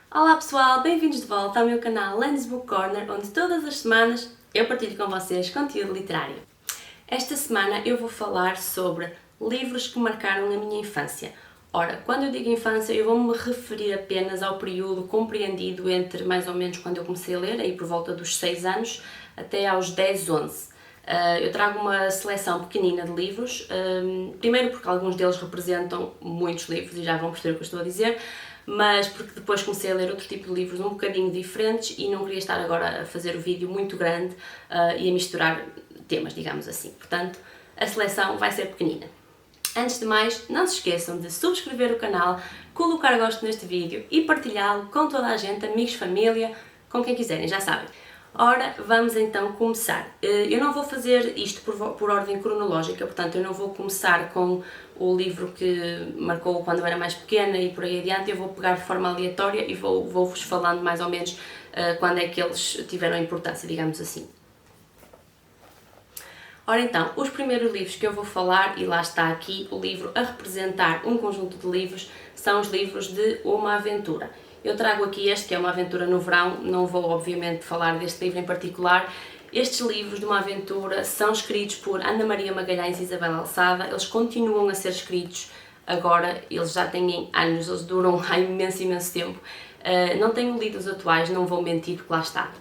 Olá pessoal, bem-vindos de volta ao meu canal Lenny's Book Corner, onde todas as semanas eu partilho com vocês conteúdo literário. Esta semana eu vou falar sobre livros que marcaram a minha infância. Ora, quando eu digo infância, eu vou-me referir apenas ao período compreendido entre mais ou menos quando eu comecei a ler, aí por volta dos 6 anos, até aos 10, 11. Eu trago uma seleção pequenina de livros, primeiro porque alguns deles representam muitos livros e já vão perceber o que eu estou a dizer, mas porque depois comecei a ler outro tipo de livros um bocadinho diferentes e não queria estar agora a fazer o vídeo muito grande e a misturar temas, digamos assim. Portanto, a seleção vai ser pequenina. Antes de mais, não se esqueçam de subscrever o canal, colocar gosto neste vídeo e partilhá-lo com toda a gente, amigos, família, com quem quiserem, já sabem. Ora, vamos então começar. Eu não vou fazer isto por ordem cronológica, portanto eu não vou começar com o livro que marcou quando eu era mais pequena e por aí adiante, eu vou pegar de forma aleatória e vou-vos falando mais ou menos quando é que eles tiveram importância, digamos assim. Ora então, os primeiros livros que eu vou falar, e lá está aqui o livro a representar um conjunto de livros, são os livros de Uma Aventura. Eu trago aqui este, que é Uma Aventura no Verão, não vou obviamente falar deste livro em particular. Estes livros de Uma Aventura são escritos por Ana Maria Magalhães e Isabel Alçada, eles continuam a ser escritos agora, eles já têm anos, eles duram há imenso tempo. Não tenho lido os atuais, não vou mentir, porque lá está.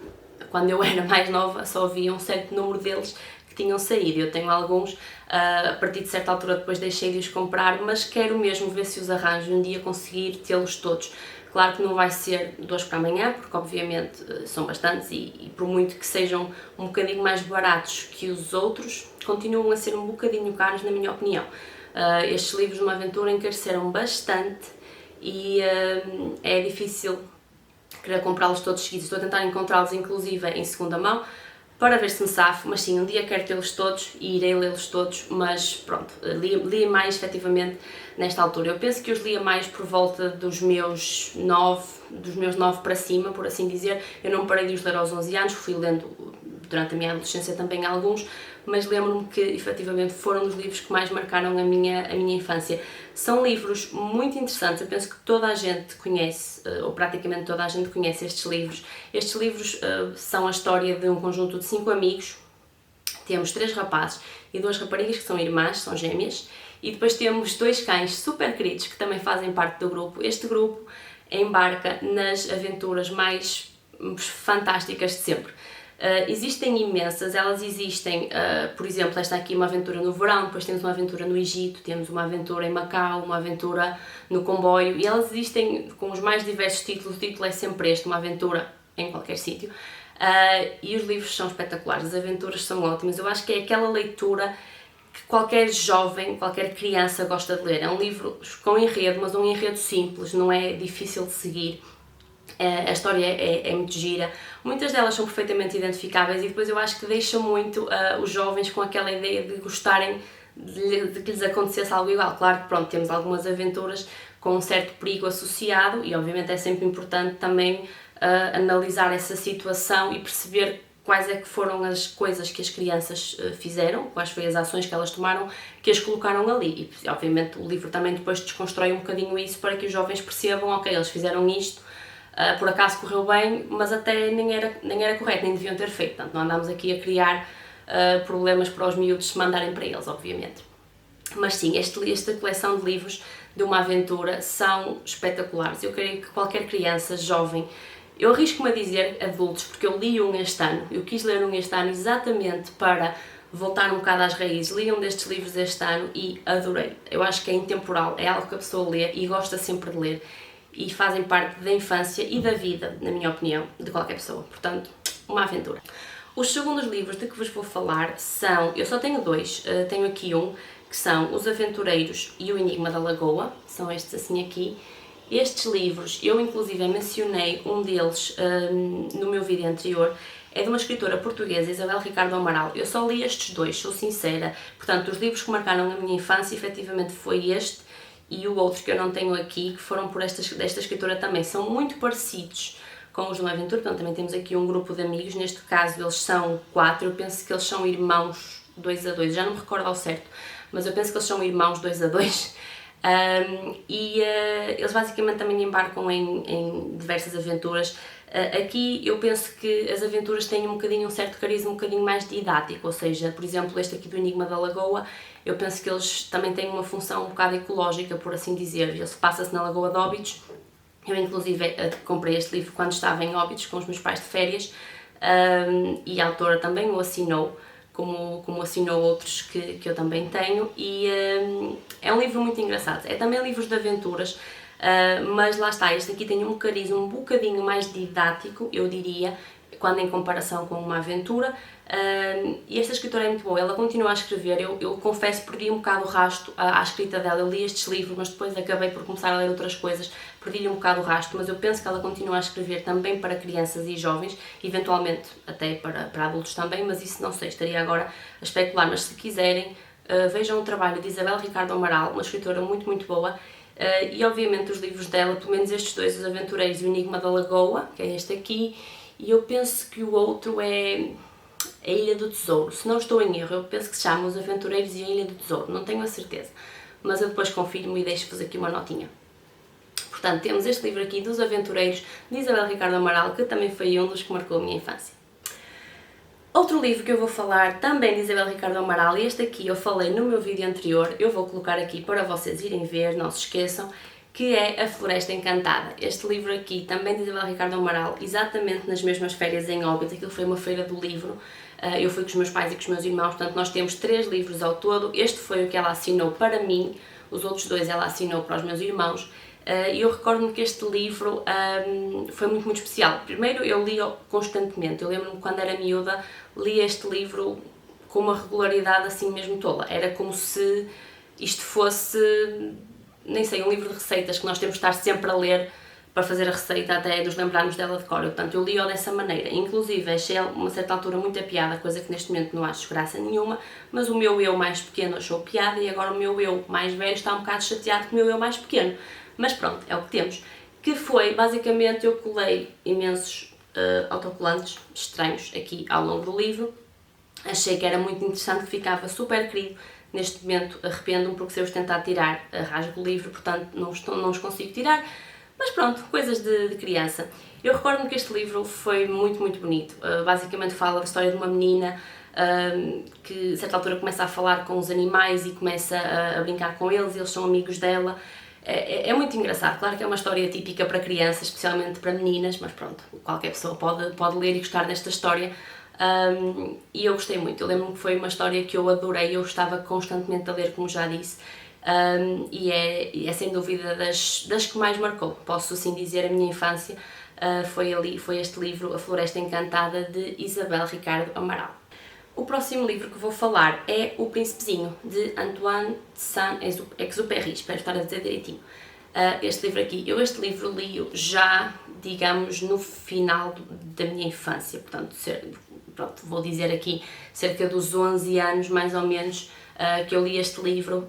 Quando eu era mais nova só havia um certo número deles que tinham saído. Eu tenho alguns, a partir de certa altura depois deixei de os comprar, mas quero mesmo ver se os arranjo um dia conseguir tê-los todos. Claro que não vai ser de hoje para amanhã, porque obviamente são bastantes e por muito que sejam um bocadinho mais baratos que os outros, continuam a ser um bocadinho caros na minha opinião. Estes livros de Uma Aventura encareceram bastante e é difícil querer comprá-los todos seguidos. Estou a tentar encontrá-los inclusive em segunda mão, para ver se me safo, mas sim, um dia quero tê-los todos e irei lê-los todos, mas pronto, li mais efetivamente nesta altura. Eu penso que os lia mais por volta dos meus 9 para cima, por assim dizer. Eu não parei de os ler aos 11 anos, fui lendo durante a minha adolescência também alguns, mas lembro-me que efetivamente foram os livros que mais marcaram a minha infância. São livros muito interessantes, eu penso que toda a gente conhece, ou praticamente toda a gente conhece estes livros. Estes livros são a história de um conjunto de 5 amigos. Temos 3 rapazes e 2 raparigas que são irmãs, são gêmeas, e depois temos 2 cães super queridos que também fazem parte do grupo. Este grupo embarca nas aventuras mais fantásticas de sempre. Existem imensas, elas existem, por exemplo, esta aqui, Uma Aventura no Verão, depois temos Uma Aventura no Egito, temos Uma Aventura em Macau, Uma Aventura no Comboio, e elas existem com os mais diversos títulos. O título é sempre este, Uma Aventura em qualquer sítio, e os livros são espetaculares, as aventuras são ótimas. Eu acho que é aquela leitura que qualquer jovem, qualquer criança gosta de ler. É um livro com enredo, mas um enredo simples, não é difícil de seguir. A história é muito gira, muitas delas são perfeitamente identificáveis e depois eu acho que deixa muito os jovens com aquela ideia de gostarem de que lhes acontecesse algo igual. Claro que pronto, temos algumas aventuras com um certo perigo associado e obviamente é sempre importante também analisar essa situação e perceber quais é que foram as coisas que as crianças fizeram, quais foram as ações que elas tomaram que as colocaram ali. E obviamente o livro também depois desconstrói um bocadinho isso para que os jovens percebam, ok, eles fizeram isto, por acaso correu bem, mas até nem era correto, nem deviam ter feito. Portanto, não andamos aqui a criar problemas para os miúdos se mandarem para eles, obviamente. Mas sim, esta coleção de livros de Uma Aventura são espetaculares. Eu creio que qualquer criança, jovem, eu arrisco-me a dizer adultos, porque eu li um este ano, eu quis ler um este ano exatamente para voltar um bocado às raízes. Li um destes livros este ano e adorei. Eu acho que é intemporal, é algo que a pessoa lê e gosta sempre de ler. E fazem parte da infância e da vida, na minha opinião, de qualquer pessoa. Portanto, Uma Aventura. Os segundos livros de que vos vou falar são, eu só tenho 2, tenho aqui um, que são Os Aventureiros e O Enigma da Lagoa, são estes assim aqui. Estes livros, eu inclusive mencionei um deles no meu vídeo anterior, é de uma escritora portuguesa, Isabel Ricardo Amaral. Eu só li estes 2, sou sincera. Portanto, os livros que marcaram a minha infância, efetivamente foi este e o outro que eu não tenho aqui, que foram desta escritora também. São muito parecidos com os de Uma Aventura, portanto também temos aqui um grupo de amigos, neste caso eles são 4, eu penso que eles são irmãos 2 a 2, já não me recordo ao certo, mas eu penso que eles são irmãos 2 a 2. Eles basicamente também embarcam em diversas aventuras. Aqui eu penso que as aventuras têm um bocadinho um certo carisma, um bocadinho mais didático, ou seja, por exemplo, este aqui do Enigma da Lagoa, eu penso que eles também têm uma função um bocado ecológica, por assim dizer. Ele passa-se na Lagoa de Óbidos. Eu inclusive comprei este livro quando estava em Óbidos com os meus pais de férias, e a autora também o assinou, como assinou outros que eu também tenho, e é um livro muito engraçado. É também livros de aventuras, mas lá está, este aqui tem um carisma um bocadinho mais didático, eu diria, quando em comparação com uma aventura. E esta escritora é muito boa, ela continua a escrever. Eu confesso, perdi um bocado o rasto à escrita dela. Eu li estes livros, mas depois acabei por começar a ler outras coisas, perdi-lhe um bocado o rasto, mas eu penso que ela continua a escrever também para crianças e jovens, eventualmente até para adultos também, mas isso não sei, estaria agora a especular. Mas se quiserem, vejam o trabalho de Isabel Ricardo Amaral, uma escritora muito, muito boa. E obviamente os livros dela, pelo menos estes dois, Os Aventureiros e o Enigma da Lagoa, que é este aqui, e eu penso que o outro é a Ilha do Tesouro. Se não estou em erro, eu penso que se chama Os Aventureiros e a Ilha do Tesouro, não tenho a certeza, mas eu depois confirmo e deixo-vos aqui uma notinha. Portanto, temos este livro aqui dos Aventureiros, de Isabel Ricardo Amaral, que também foi um dos que marcou a minha infância. Outro livro que eu vou falar também de Isabel Ricardo Amaral, e este aqui eu falei no meu vídeo anterior, eu vou colocar aqui para vocês irem ver, não se esqueçam, que é A Floresta Encantada. Este livro aqui, também de Isabel Ricardo Amaral, exatamente nas mesmas férias em Óbidos. Aquilo foi uma feira do livro, eu fui com os meus pais e com os meus irmãos, portanto nós temos 3 livros ao todo. Este foi o que ela assinou para mim, os outros 2 ela assinou para os meus irmãos, e eu recordo-me que este livro foi muito, muito especial. Primeiro, eu li-o constantemente. Eu lembro-me quando era miúda, li este livro com uma regularidade assim mesmo tola. Era como se isto fosse, nem sei, um livro de receitas que nós temos de estar sempre a ler para fazer a receita até nos lembrarmos dela de cor. Portanto, eu li-o dessa maneira. Inclusive, achei a uma certa altura muita piada, coisa que neste momento não acho graça nenhuma, mas o meu eu mais pequeno achou piada e agora o meu eu mais velho está um bocado chateado com o meu eu mais pequeno. Mas pronto, é o que temos. Que foi, basicamente, eu colei imensos autocolantes estranhos aqui ao longo do livro. Achei que era muito interessante, que ficava super querido. Neste momento arrependo-me porque se eu os tentar tirar, rasgo o livro, portanto não os consigo tirar. Mas pronto, coisas de criança. Eu recordo-me que este livro foi muito, muito bonito. Basicamente fala da história de uma menina que a certa altura começa a falar com os animais e começa a brincar com eles são amigos dela. É muito engraçado. Claro que é uma história típica para crianças, especialmente para meninas, mas pronto, qualquer pessoa pode ler e gostar desta história. E eu gostei muito. Eu lembro-me que foi uma história que eu adorei, eu estava constantemente a ler, como já disse, e é sem dúvida das que mais marcou, posso assim dizer, a minha infância. Foi este livro, A Floresta Encantada, de Isabel Ricardo Amaral. O próximo livro que vou falar é O Príncipezinho, de Antoine de Saint-Exupéry, espero estar a dizer direitinho. Este livro aqui, este livro li-o já, digamos, no final da minha infância, portanto, vou dizer aqui, cerca dos 11 anos, mais ou menos, que eu li este livro.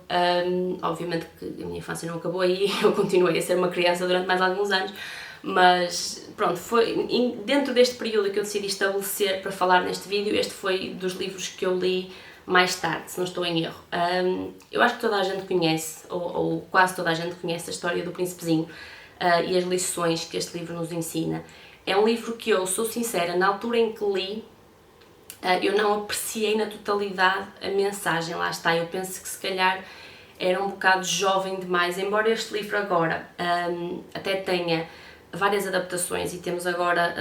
Obviamente que a minha infância não acabou aí, eu continuei a ser uma criança durante mais alguns anos, mas pronto, foi dentro deste período que eu decidi estabelecer para falar neste vídeo. Este foi dos livros que eu li mais tarde, se não estou em erro. Eu acho que toda a gente conhece, ou quase toda a gente conhece a história do Príncipezinho e as lições que este livro nos ensina. É um livro que eu, sou sincera, na altura em que li, eu não apreciei na totalidade a mensagem, lá está, eu penso que se calhar era um bocado jovem demais, embora este livro agora até tenha várias adaptações e temos agora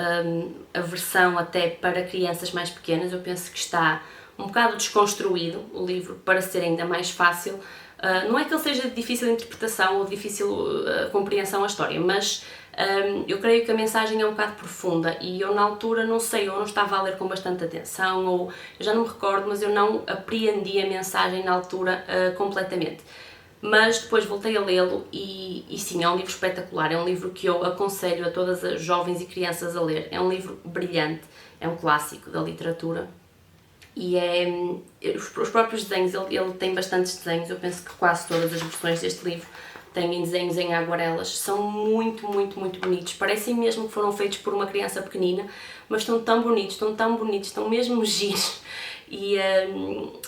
a versão até para crianças mais pequenas. Eu penso que está um bocado desconstruído o livro para ser ainda mais fácil. Não é que ele seja de difícil interpretação ou de difícil compreensão a história, mas eu creio que a mensagem é um bocado profunda e eu na altura não sei, ou não estava a ler com bastante atenção, ou eu já não me recordo, mas eu não apreendi a mensagem na altura completamente. Mas depois voltei a lê-lo e sim, é um livro espetacular, é um livro que eu aconselho a todas as jovens e crianças a ler. É um livro brilhante, é um clássico da literatura e os próprios desenhos, ele tem bastantes desenhos, eu penso que quase todas as versões deste livro têm desenhos em aguarelas, são muito, muito, muito bonitos, parecem mesmo que foram feitos por uma criança pequenina, mas estão tão bonitos, estão mesmo giros. E a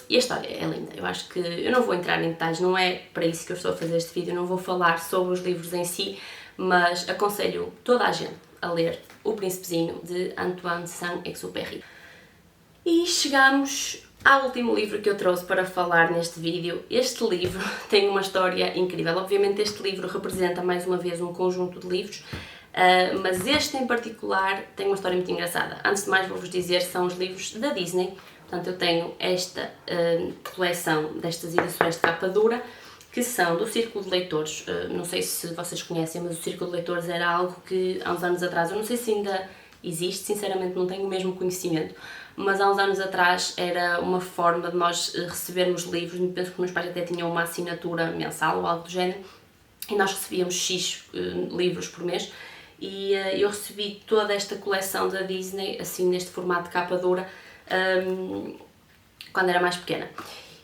história é linda. Eu acho que eu não vou entrar em detalhes, não é para isso que eu estou a fazer este vídeo, não vou falar sobre os livros em si, mas aconselho toda a gente a ler O Príncipezinho, de Antoine Saint-Exupéry. E chegamos ao último livro que eu trouxe para falar neste vídeo. Este livro tem uma história incrível. Obviamente este livro representa mais uma vez um conjunto de livros, mas este em particular tem uma história muito engraçada. Antes de mais vou-vos dizer, são os livros da Disney. Portanto, eu tenho esta coleção destas edições de capa dura, que são do Círculo de Leitores. Não sei se vocês conhecem, mas o Círculo de Leitores era algo que há uns anos atrás, eu não sei se ainda existe, sinceramente não tenho o mesmo conhecimento, mas há uns anos atrás era uma forma de nós recebermos livros. Penso que meus pais até tinham uma assinatura mensal ou algo do género, e nós recebíamos X livros por mês, e eu recebi toda esta coleção da Disney, assim neste formato de capa dura, quando era mais pequena.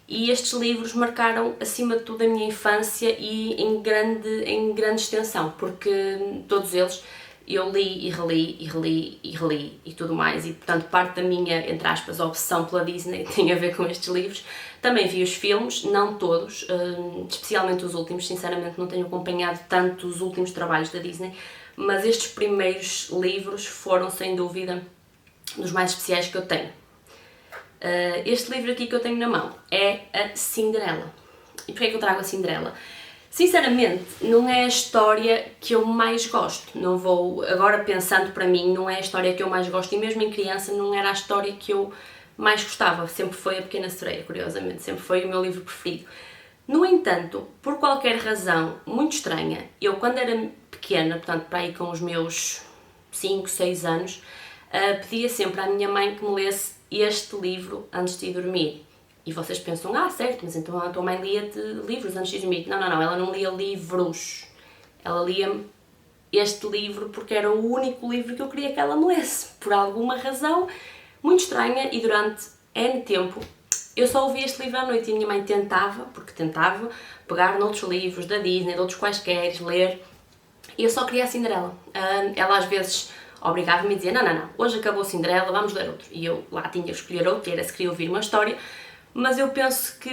E estes livros marcaram acima de tudo a minha infância e em grande extensão, porque todos eles eu li e reli e reli e reli e tudo mais, e portanto parte da minha, entre aspas, obsessão pela Disney tem a ver com estes livros. Também vi os filmes, não todos, especialmente os últimos, sinceramente não tenho acompanhado tanto os últimos trabalhos da Disney, mas estes primeiros livros foram sem dúvida dos mais especiais que eu tenho. Este livro aqui que eu tenho na mão é a Cinderela. E porquê é que eu trago a Cinderela? Sinceramente, não é a história que eu mais gosto. Não vou, agora pensando para mim, não é a história que eu mais gosto, e mesmo em criança não era a história que eu mais gostava. Sempre foi A Pequena Sereia, curiosamente, sempre foi o meu livro preferido. No entanto, por qualquer razão muito estranha, eu quando era pequena, portanto para aí com os meus 5, 6 anos, pedia sempre à minha mãe que me lesse este livro antes de ir dormir. E vocês pensam, certo, mas então a tua mãe lia-te livros antes de ir dormir. Não, ela não lia livros. Ela lia-me este livro porque era o único livro que eu queria que ela me lesse. Por alguma razão muito estranha, e durante N tempo eu só ouvia este livro à noite, e a minha mãe tentava pegar noutros livros da Disney, de outros quaisquer, ler, e eu só queria a Cinderela. Ela às vezes obrigava-me a dizer, não, hoje acabou a Cinderela, vamos ler outro. E eu lá tinha que escolher outro, que era se queria ouvir uma história, mas eu penso que,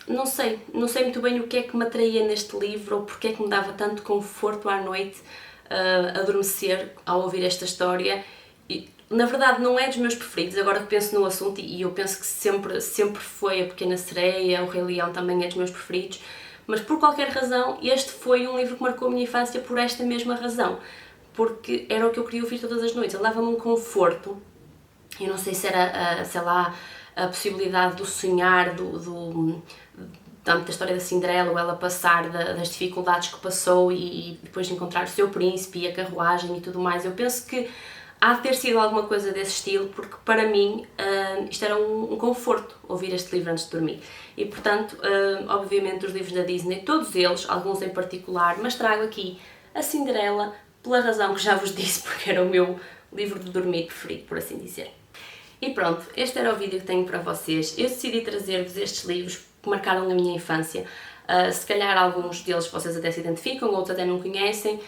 não sei muito bem o que é que me atraía neste livro, ou porque é que me dava tanto conforto à noite adormecer ao ouvir esta história. E, na verdade não é dos meus preferidos, agora que penso no assunto, e eu penso que sempre foi A Pequena Sereia, O Rei Leão também é dos meus preferidos, mas por qualquer razão este foi um livro que marcou a minha infância por esta mesma razão, porque era o que eu queria ouvir todas as noites. Ele dava-me um conforto. Eu não sei se era, sei lá, a possibilidade do sonhar, tanto da história da Cinderela, ou ela passar das dificuldades que passou e depois de encontrar o seu príncipe e a carruagem e tudo mais. Eu penso que há de ter sido alguma coisa desse estilo, porque para mim isto era um conforto, ouvir este livro antes de dormir. E portanto, obviamente os livros da Disney, todos eles, alguns em particular, mas trago aqui a Cinderela pela razão que já vos disse, porque era o meu livro de dormir preferido, por assim dizer. E pronto, este era o vídeo que tenho para vocês. Eu decidi trazer-vos estes livros que marcaram a minha infância. Se calhar alguns deles vocês até se identificam, outros até não conhecem.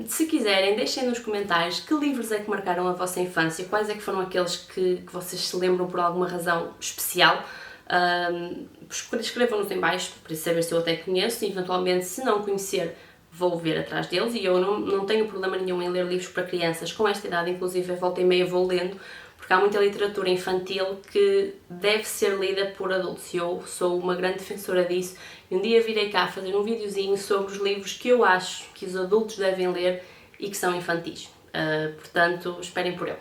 Se quiserem, deixem nos comentários que livros é que marcaram a vossa infância, quais é que foram aqueles que vocês se lembram por alguma razão especial. Escrevam-nos em baixo para saber se eu até conheço, e eventualmente, se não conhecer, vou ver atrás deles. E eu não tenho problema nenhum em ler livros para crianças com esta idade, inclusive a volta e meia vou lendo, porque há muita literatura infantil que deve ser lida por adultos, e eu sou uma grande defensora disso. E um dia virei cá fazer um videozinho sobre os livros que eu acho que os adultos devem ler e que são infantis. Portanto, esperem por ele.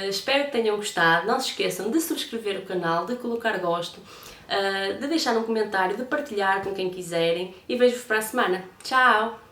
Espero que tenham gostado. Não se esqueçam de subscrever o canal, de colocar gosto, de deixar um comentário, de partilhar com quem quiserem, e vejo-vos para a semana. Tchau!